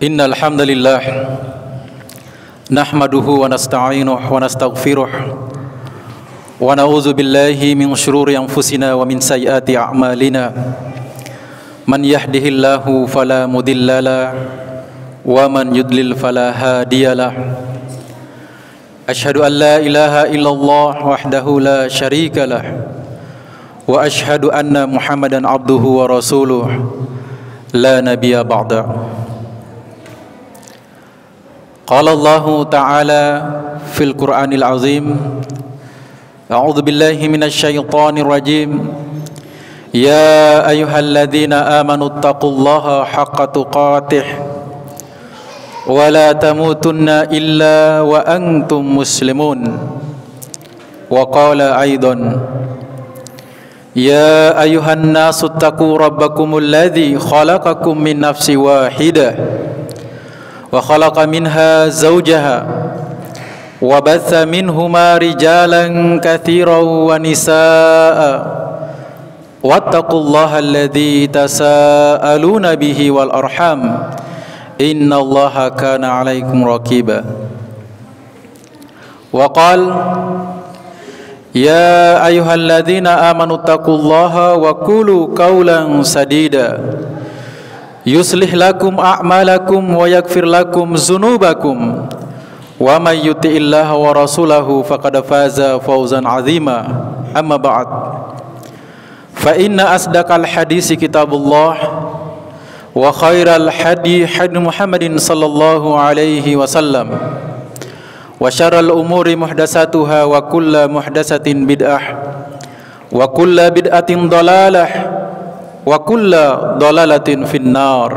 Innal hamdalillah nahmaduhu wa nasta'inuhu wa nastaghfiruh wa na'udzu billahi min shururi anfusina wa min sayyiati a'malina. Man yahdihillahu fala mudhillalah wa man yudlil fala hadiyalah. Asyhadu an la ilaha illallah wahdahu la syarikalah wa asyhadu anna Muhammadan abduhu wa rasuluh la nabiyya ba'da. Qala Allah Ta'ala fil Qur'anil Azim, A'udzu billahi minasy syaithanir rajim. Ya ayyuhalladzina amanu taqullaha haqqa tuqatih wa la tamutunna illa wa antum muslimun. Wa qala aidan, Ya ayyuhan nasu taqu rabbakumul ladzi khalaqakum min nafsin wahidah wa khalaqa minha zawjaha wa batha minhuma rijalan katsiran wa nisaa wattaqullaha alladzi tasaaluna bihi wal arham innallaha kana 'alaikum raqiba. Wa qala Ya ayyuhalladzina amanu taqullaha wa qulu qawlan sadida yuslih lakum a'malakum wa yaghfir lakum dzunubakum wa may yuti'illaha wa rasulahu faqad faza fawzan 'azima. Amma ba'd. Fa inna asdaqal hadisi kitabullah wa khairal hadi hadi Muhammadin sallallahu alaihi wasallam wa syarral umuri muhdatsatuha wa kullu muhdatsatin bid'ah wa kullu bid'atin dhalalah wa kullu dhalalatin finnar.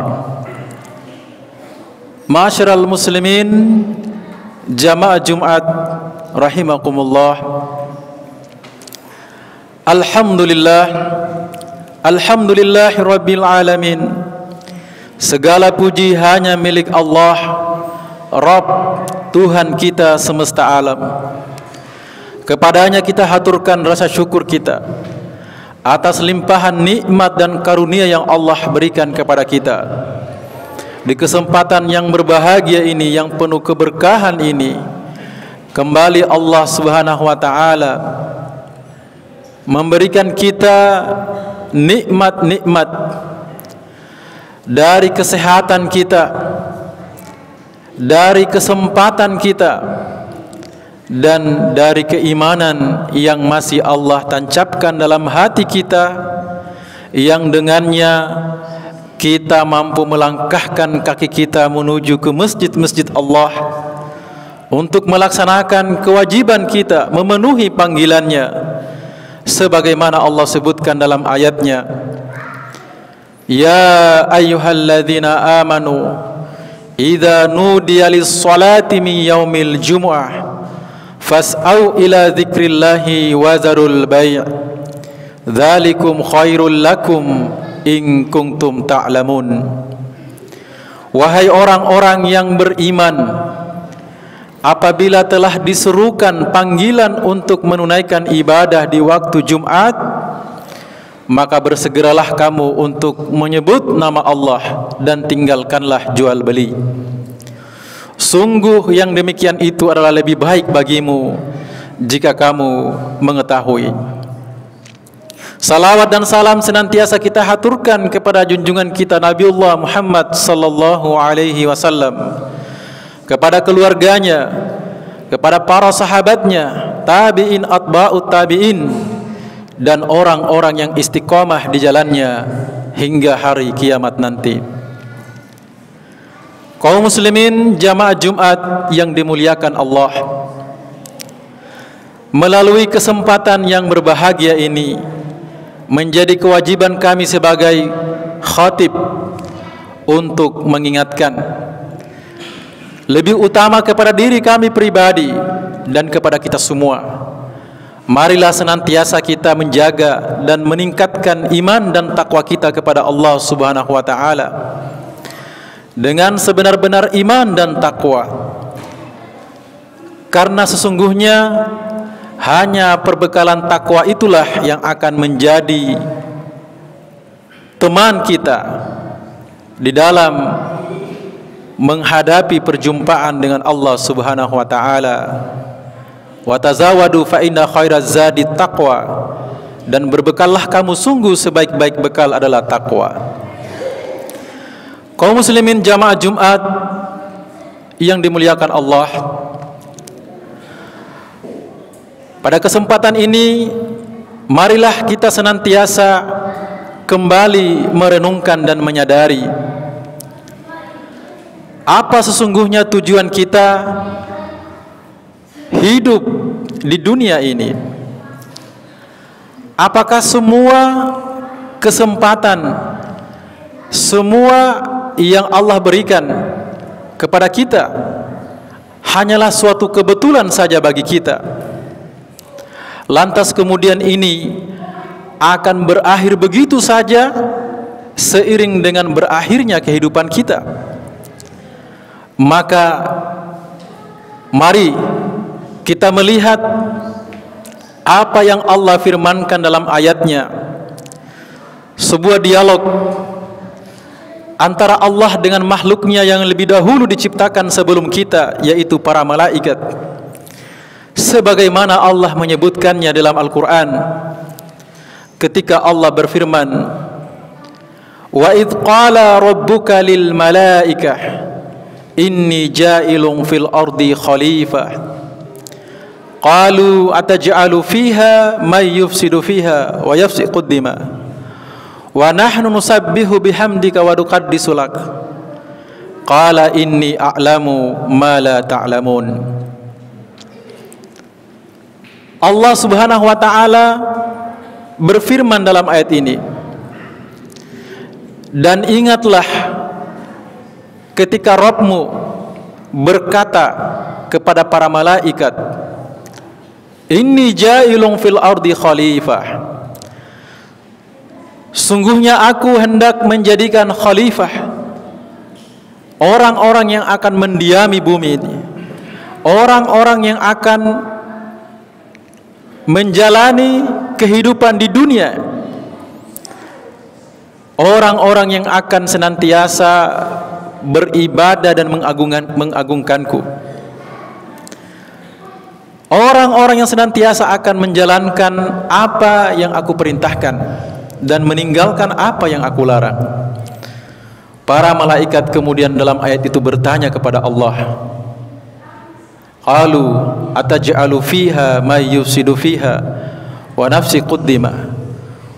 Ma'asyiral muslimin, jamaah Jumat rahimakumullah. Alhamdulillahi rabbil alamin. Segala puji hanya milik Allah, Rabb, Tuhan kita semesta alam. Kepadanya kita haturkan rasa syukur kita atas limpahan nikmat dan karunia yang Allah berikan kepada kita. Di kesempatan yang berbahagia ini, yang penuh keberkahan ini, kembali Allah Subhanahu wa taala memberikan kita nikmat-nikmat dari kesehatan kita, dari kesempatan kita, dan dari keimanan yang masih Allah tancapkan dalam hati kita, yang dengannya kita mampu melangkahkan kaki kita menuju ke masjid-masjid Allah untuk melaksanakan kewajiban kita, memenuhi panggilannya sebagaimana Allah sebutkan dalam ayatnya, Ya ayyuhalladzina amanu idza nudiya lis-salati min yaumil jumu'ah fas'au ila dzikrillahi wa zarul bai' dzalikum khairul lakum in kuntum ta'lamun. Wahai orang-orang yang beriman, apabila telah diserukan panggilan untuk menunaikan ibadah di waktu Jumat, maka bersegeralah kamu untuk menyebut nama Allah dan tinggalkanlah jual beli. Sungguh yang demikian itu adalah lebih baik bagimu jika kamu mengetahui. Salawat dan salam senantiasa kita haturkan kepada junjungan kita Nabiullah Muhammad sallallahu alaihi wasallam, kepada keluarganya, kepada para sahabatnya, tabi'in, atba'ut tabi'in, dan orang-orang yang istiqomah di jalannya hingga hari kiamat nanti. Kaum muslimin, jamaah Jumat yang dimuliakan Allah, melalui kesempatan yang berbahagia ini, menjadi kewajiban kami sebagai khatib untuk mengingatkan, lebih utama kepada diri kami pribadi dan kepada kita semua, marilah senantiasa kita menjaga dan meningkatkan iman dan takwa kita kepada Allah Subhanahu wa taala dengan sebenar-benar iman dan takwa. Karena sesungguhnya hanya perbekalan takwa itulah yang akan menjadi teman kita di dalam menghadapi perjumpaan dengan Allah Subhanahu wa taala. Wa tazawwadu fa inna khairaz zadi taqwa, dan berbekallah kamu, sungguh sebaik-baik bekal adalah takwa. Kaum muslimin jamaah Jumat yang dimuliakan Allah, pada kesempatan ini marilah kita senantiasa kembali merenungkan dan menyadari apa sesungguhnya tujuan kita hidup di dunia ini. Apakah semua kesempatan, semua yang Allah berikan kepada kita hanyalah suatu kebetulan saja bagi kita, lantas kemudian ini akan berakhir begitu saja seiring dengan berakhirnya kehidupan kita? Maka mari kita melihat apa yang Allah firmankan dalam ayatnya, sebuah dialog antara Allah dengan makhluknya yang lebih dahulu diciptakan sebelum kita, yaitu para malaikat. Sebagaimana Allah menyebutkannya dalam Al-Quran ketika Allah berfirman, wa idh qala rabbuka lil malaikah inni ja'ilun fil ardi khalifah qalu ataj'alu fiha may yufsidu fiha wa yafsiqu ad-dima wa nahnu nusabbihu bihamdika wa nuqaddisu lak qala inni a'lamu ma la ta'lamun. Allah Subhanahu wa taala berfirman dalam ayat ini, dan ingatlah ketika Rabbmu berkata kepada para malaikat, inni ja'ilun fil ardi khalifah, sungguhnya aku hendak menjadikan khalifah, orang-orang yang akan mendiami bumi ini, orang-orang yang akan menjalani kehidupan di dunia, orang-orang yang akan senantiasa beribadah dan mengagungkanku, orang-orang yang senantiasa akan menjalankan apa yang aku perintahkan dan meninggalkan apa yang aku larang. Para malaikat kemudian dalam ayat itu bertanya kepada Allah, qalu ataj'alu fiha may yufsidu fiha wa nafsiqu ad-dima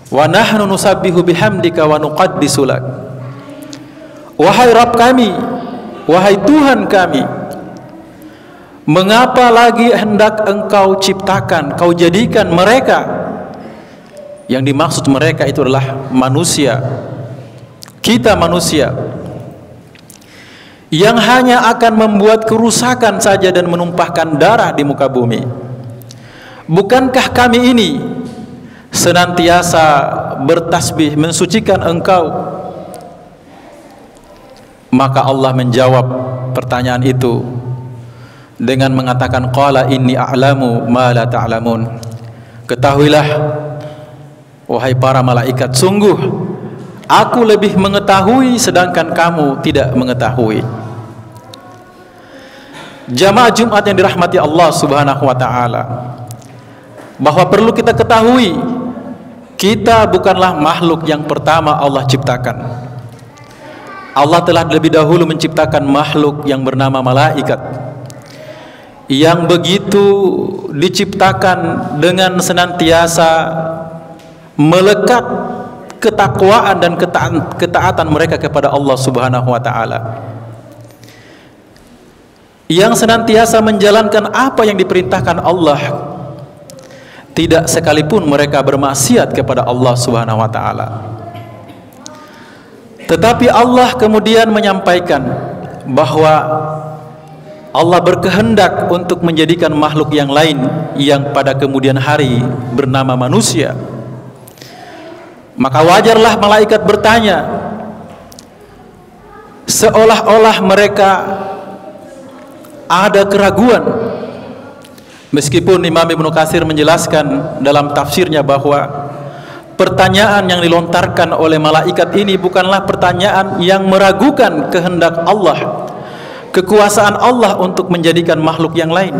wa nahnu nusabbihu bihamdika wa nuqaddisu lak. Wahai Rabb kami, wahai Tuhan kami, mengapa lagi hendak Engkau ciptakan, Kau jadikan mereka, yang dimaksud mereka itu adalah manusia, kita manusia, yang hanya akan membuat kerusakan saja dan menumpahkan darah di muka bumi? Bukankah kami ini senantiasa bertasbih mensucikan Engkau? Maka Allah menjawab pertanyaan itu dengan mengatakan, qala inni a'lamu ma la ta'lamun. Ketahuilah wahai para malaikat, sungguh aku lebih mengetahui sedangkan kamu tidak mengetahui. Jamaah Jumat yang dirahmati Allah Subhanahu wa taala, bahwa perlu kita ketahui, kita bukanlah makhluk yang pertama Allah ciptakan. Allah telah lebih dahulu menciptakan makhluk yang bernama malaikat, yang begitu diciptakan dengan senantiasa melekat ketakwaan dan ketaatan mereka kepada Allah Subhanahu wa taala, yang senantiasa menjalankan apa yang diperintahkan Allah, tidak sekalipun mereka bermaksiat kepada Allah Subhanahu wa taala. Tetapi Allah kemudian menyampaikan bahwa Allah berkehendak untuk menjadikan makhluk yang lain yang pada kemudian hari bernama manusia. Maka wajarlah malaikat bertanya, seolah-olah mereka ada keraguan. Meskipun Imam Ibnu Katsir menjelaskan dalam tafsirnya bahwa pertanyaan yang dilontarkan oleh malaikat ini bukanlah pertanyaan yang meragukan kehendak Allah, kekuasaan Allah untuk menjadikan makhluk yang lain.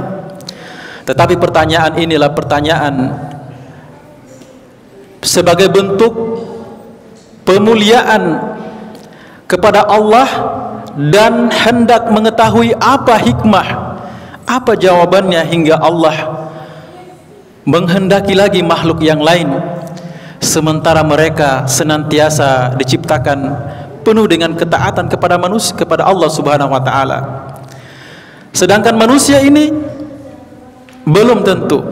Tetapi pertanyaan inilah pertanyaan sebagai bentuk pemuliaan kepada Allah dan hendak mengetahui apa hikmah, apa jawabannya hingga Allah menghendaki lagi makhluk yang lain, sementara mereka senantiasa diciptakan penuh dengan ketaatan kepada manusia, kepada Allah Subhanahu wa taala. Sedangkan manusia ini belum tentu.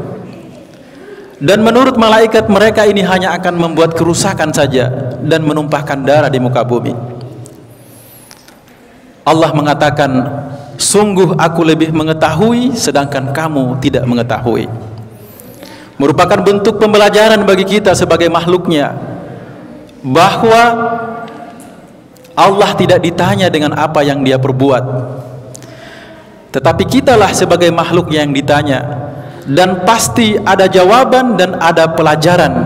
Dan menurut malaikat mereka ini hanya akan membuat kerusakan saja dan menumpahkan darah di muka bumi. Allah mengatakan, sungguh aku lebih mengetahui sedangkan kamu tidak mengetahui. Merupakan bentuk pembelajaran bagi kita sebagai makhluknya, bahwa Allah tidak ditanya dengan apa yang dia perbuat, tetapi kitalah sebagai makhluk yang ditanya. Dan pasti ada jawaban dan ada pelajaran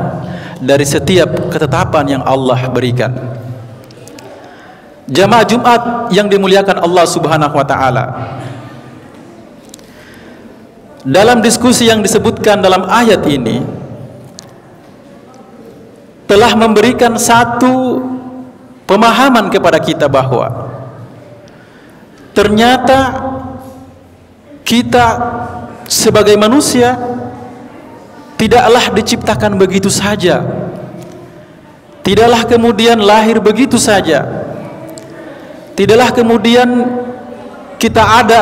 dari setiap ketetapan yang Allah berikan. Jamaah Jumat yang dimuliakan Allah Subhanahu wa taala, dalam diskusi yang disebutkan dalam ayat ini telah memberikan satu pemahaman kepada kita bahwa ternyata kita sebagai manusia tidaklah diciptakan begitu saja, tidaklah kemudian lahir begitu saja, tidaklah kemudian kita ada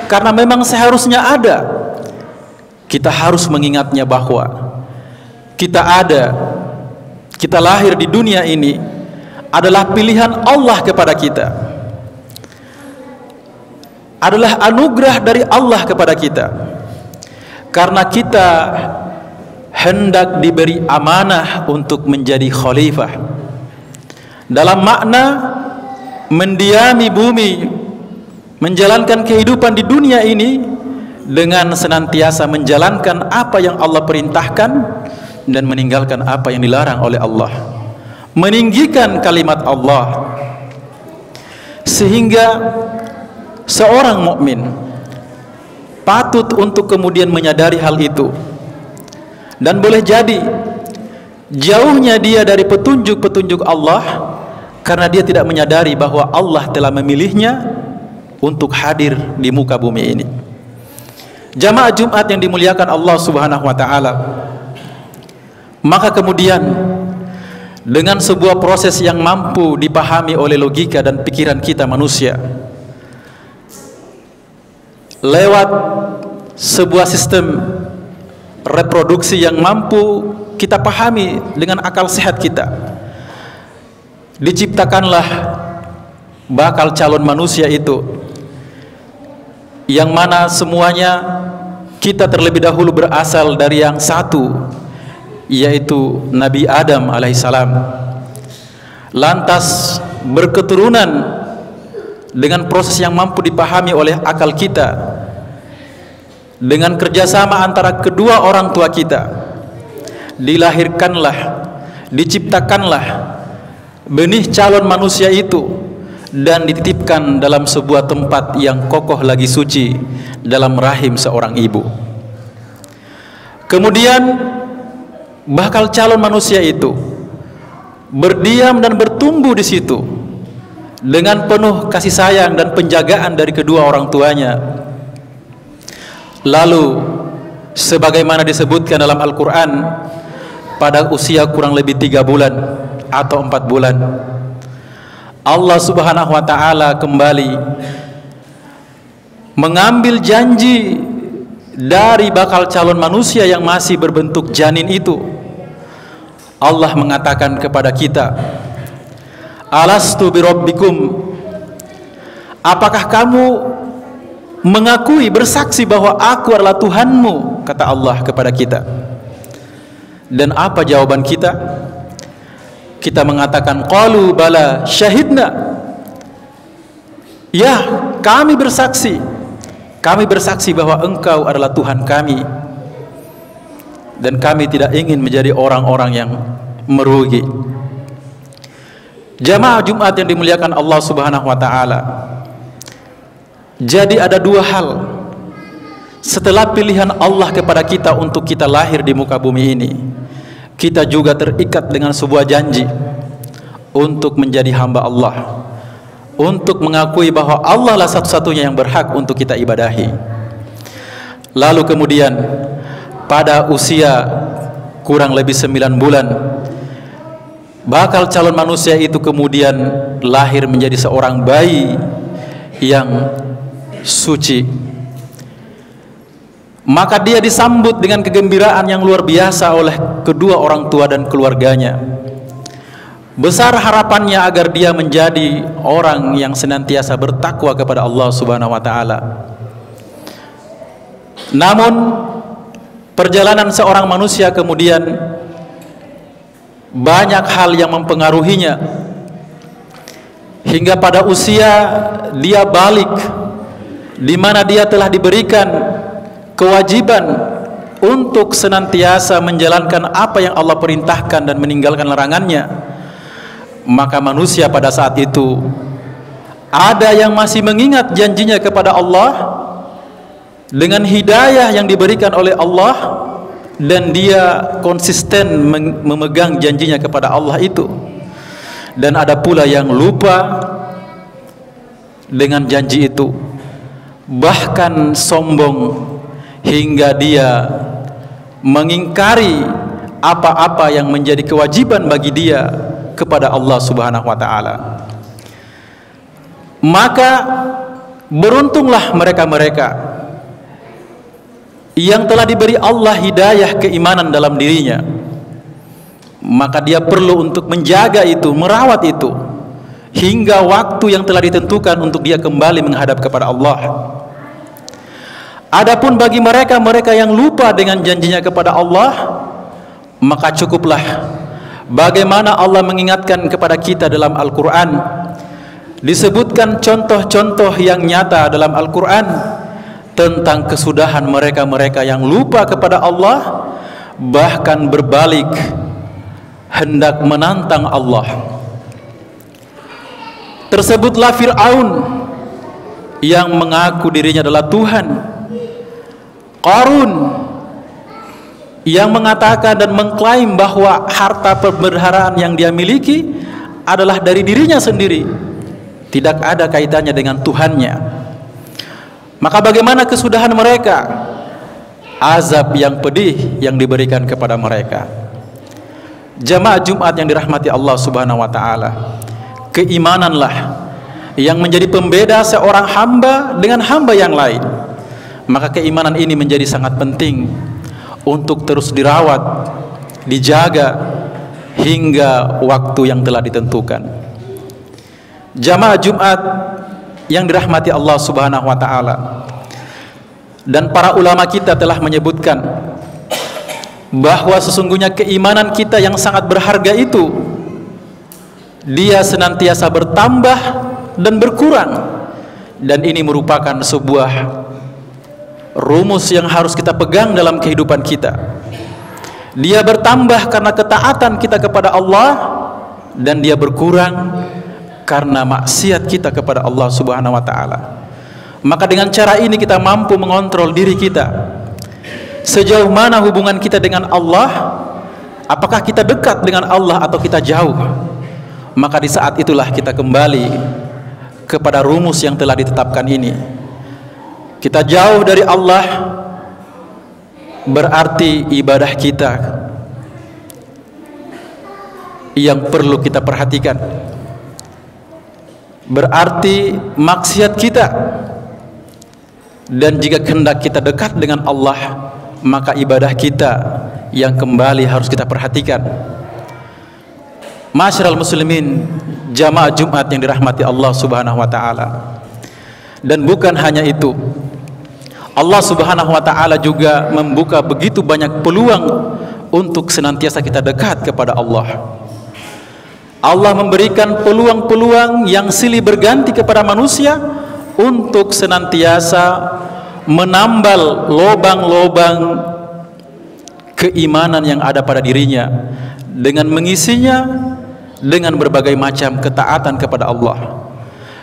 karena memang seharusnya ada. Kita harus mengingatnya bahwa kita ada, kita lahir di dunia ini adalah pilihan Allah kepada kita, adalah anugerah dari Allah kepada kita, karena kita hendak diberi amanah untuk menjadi khalifah dalam makna mendiami bumi, menjalankan kehidupan di dunia ini dengan senantiasa menjalankan apa yang Allah perintahkan dan meninggalkan apa yang dilarang oleh Allah, meninggikan kalimat Allah, sehingga seorang mukmin patut untuk kemudian menyadari hal itu. Dan boleh jadi jauhnya dia dari petunjuk-petunjuk Allah karena dia tidak menyadari bahwa Allah telah memilihnya untuk hadir di muka bumi ini. Jamaah Jumat yang dimuliakan Allah Subhanahu wa taala, maka kemudian dengan sebuah proses yang mampu dipahami oleh logika dan pikiran kita manusia, lewat sebuah sistem reproduksi yang mampu kita pahami dengan akal sehat kita, diciptakanlah bakal calon manusia itu, yang mana semuanya kita terlebih dahulu berasal dari yang satu, yaitu Nabi Adam alaihissalam, lantas berketurunan dengan proses yang mampu dipahami oleh akal kita, dengan kerjasama antara kedua orang tua kita, dilahirkanlah, diciptakanlah benih calon manusia itu dan dititipkan dalam sebuah tempat yang kokoh lagi suci dalam rahim seorang ibu. Kemudian bakal calon manusia itu berdiam dan bertumbuh di situ dengan penuh kasih sayang dan penjagaan dari kedua orang tuanya. Lalu sebagaimana disebutkan dalam Al-Quran, pada usia kurang lebih 3 bulan atau 4 bulan, Allah Subhanahu wa ta'ala kembali mengambil janji dari bakal calon manusia yang masih berbentuk janin itu. Allah mengatakan kepada kita, alastu birabbikum, apakah kamu mengakui, bersaksi bahwa aku adalah Tuhanmu, kata Allah kepada kita. Dan apa jawaban kita? Kita mengatakan qalu bala syahidna, ya kami bersaksi bahwa engkau adalah Tuhan kami, dan kami tidak ingin menjadi orang-orang yang merugi. Jamaah Jumat yang dimuliakan Allah Subhanahu wa ta'ala, Jadi ada dua hal setelah pilihan Allah kepada kita untuk kita lahir di muka bumi ini, kita juga terikat dengan sebuah janji untuk menjadi hamba Allah, untuk mengakui bahwa Allah lah satu-satunya yang berhak untuk kita ibadahi. Lalu kemudian pada usia kurang lebih 9 bulan, bakal calon manusia itu kemudian lahir menjadi seorang bayi yang suci. Maka dia disambut dengan kegembiraan yang luar biasa oleh kedua orang tua dan keluarganya. Besar harapannya agar dia menjadi orang yang senantiasa bertakwa kepada Allah Subhanahu wa taala. Namun perjalanan seorang manusia kemudian banyak hal yang mempengaruhinya hingga pada usia dia balik, di mana dia telah diberikan kewajiban untuk senantiasa menjalankan apa yang Allah perintahkan dan meninggalkan larangannya. Maka manusia pada saat itu ada yang masih mengingat janjinya kepada Allah dengan hidayah yang diberikan oleh Allah, dan dia konsisten memegang janjinya kepada Allah itu. Dan ada pula yang lupa dengan janji itu, bahkan sombong hingga dia mengingkari apa-apa yang menjadi kewajiban bagi dia kepada Allah Subhanahu wa taala. Maka beruntunglah mereka-mereka yang telah diberi Allah hidayah keimanan dalam dirinya. Maka dia perlu untuk menjaga itu, merawat itu hingga waktu yang telah ditentukan untuk dia kembali menghadap kepada Allah. Adapun bagi mereka yang lupa dengan janjinya kepada Allah, maka cukuplah bagaimana Allah mengingatkan kepada kita dalam Al-Quran. Disebutkan contoh-contoh yang nyata dalam Al-Quran tentang kesudahan mereka yang lupa kepada Allah, bahkan berbalik hendak menantang Allah. Tersebutlah Fir'aun yang mengaku dirinya adalah Tuhan, Qarun yang mengatakan dan mengklaim bahwa harta pemeliharaan yang dia miliki adalah dari dirinya sendiri, tidak ada kaitannya dengan Tuhannya. Maka bagaimana kesudahan mereka? Azab yang pedih yang diberikan kepada mereka. Jamaah Jumat yang dirahmati Allah Subhanahu wa taala, keimananlah yang menjadi pembeda seorang hamba dengan hamba yang lain. Maka keimanan ini menjadi sangat penting untuk terus dirawat, dijaga hingga waktu yang telah ditentukan. Jamaah Jumat yang dirahmati Allah Subhanahu wa taala, dan para ulama kita telah menyebutkan bahwa sesungguhnya keimanan kita yang sangat berharga itu, dia senantiasa bertambah dan berkurang, dan ini merupakan sebuah rumus yang harus kita pegang dalam kehidupan kita. Dia bertambah karena ketaatan kita kepada Allah, dan dia berkurang karena maksiat kita kepada Allah Subhanahu wa taala. Maka dengan cara ini kita mampu mengontrol diri kita, sejauh mana hubungan kita dengan Allah, apakah kita dekat dengan Allah atau kita jauh. Maka di saat itulah kita kembali kepada rumus yang telah ditetapkan ini. Kita jauh dari Allah, berarti ibadah kita yang perlu kita perhatikan, berarti maksiat kita. Dan jika hendak kita dekat dengan Allah, maka ibadah kita yang kembali harus kita perhatikan. Ma'asyiral muslimin, jamaah Jumat yang dirahmati Allah Subhanahu wa taala. Dan bukan hanya itu, Allah Subhanahu wa taala juga membuka begitu banyak peluang untuk senantiasa kita dekat kepada Allah. Allah memberikan peluang-peluang yang silih berganti kepada manusia untuk senantiasa menambal lobang-lobang keimanan yang ada pada dirinya, dengan mengisinya dengan berbagai macam ketaatan kepada Allah,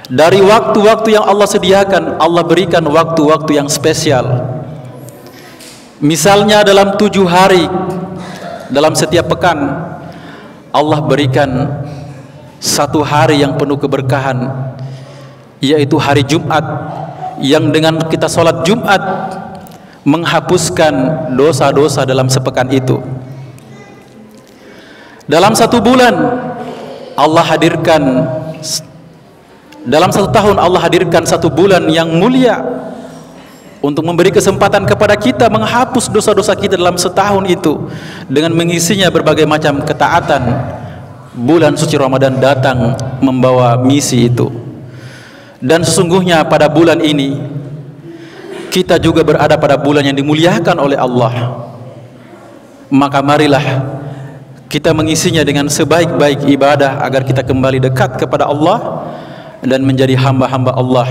Dari waktu-waktu yang Allah sediakan, Allah berikan waktu-waktu yang spesial. Misalnya dalam 7 hari dalam setiap pekan, Allah berikan 1 hari yang penuh keberkahan, yaitu hari Jumat, yang dengan kita sholat Jumat menghapuskan dosa-dosa dalam sepekan itu. Dalam 1 bulan Allah hadirkan, dalam 1 tahun Allah hadirkan 1 bulan yang mulia untuk memberi kesempatan kepada kita menghapus dosa-dosa kita dalam setahun itu dengan mengisinya berbagai macam ketaatan. Bulan suci Ramadan datang membawa misi itu. Dan sesungguhnya pada bulan ini kita juga berada pada bulan yang dimuliakan oleh Allah. Maka marilah kita mengisinya dengan sebaik-baik ibadah agar kita kembali dekat kepada Allah dan menjadi hamba-hamba Allah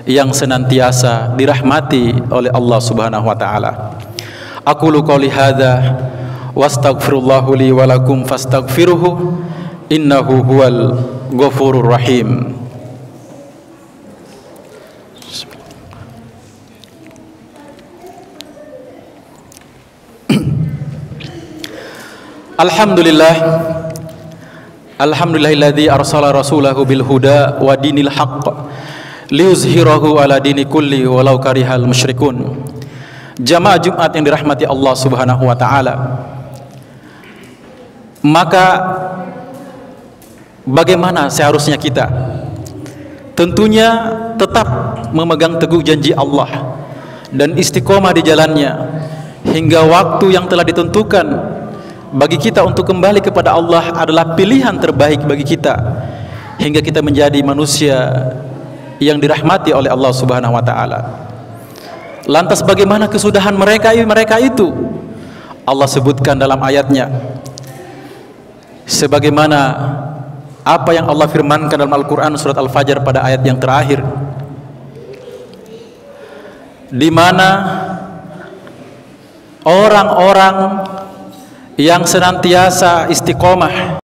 yang senantiasa dirahmati oleh Allah Subhanahu wa taala. Aqulu qouli hadza wastaghfirullahu li wa lakum fastaghfiruhu innahu huwal ghafurur rahim. Alhamdulillah, alhamdulillahilladzi arsala rasulahu bil huda wa dinil haqq liyuzhirahu ala dini kulli walau karihal musyrikun. Jamaah Jumat yang dirahmati Allah Subhanahu wa taala, maka bagaimana seharusnya kita? Tentunya tetap memegang teguh janji Allah dan istiqomah di jalannya hingga waktu yang telah ditentukan bagi kita untuk kembali kepada Allah adalah pilihan terbaik bagi kita hingga kita menjadi manusia yang dirahmati oleh Allah Subhanahu wa taala. Lantas bagaimana kesudahan mereka itu? Allah sebutkan dalam ayatnya sebagaimana apa yang Allah firmankan dalam Al-Qur'an surat Al-Fajr pada ayat yang terakhir, di mana orang-orang yang senantiasa istiqomah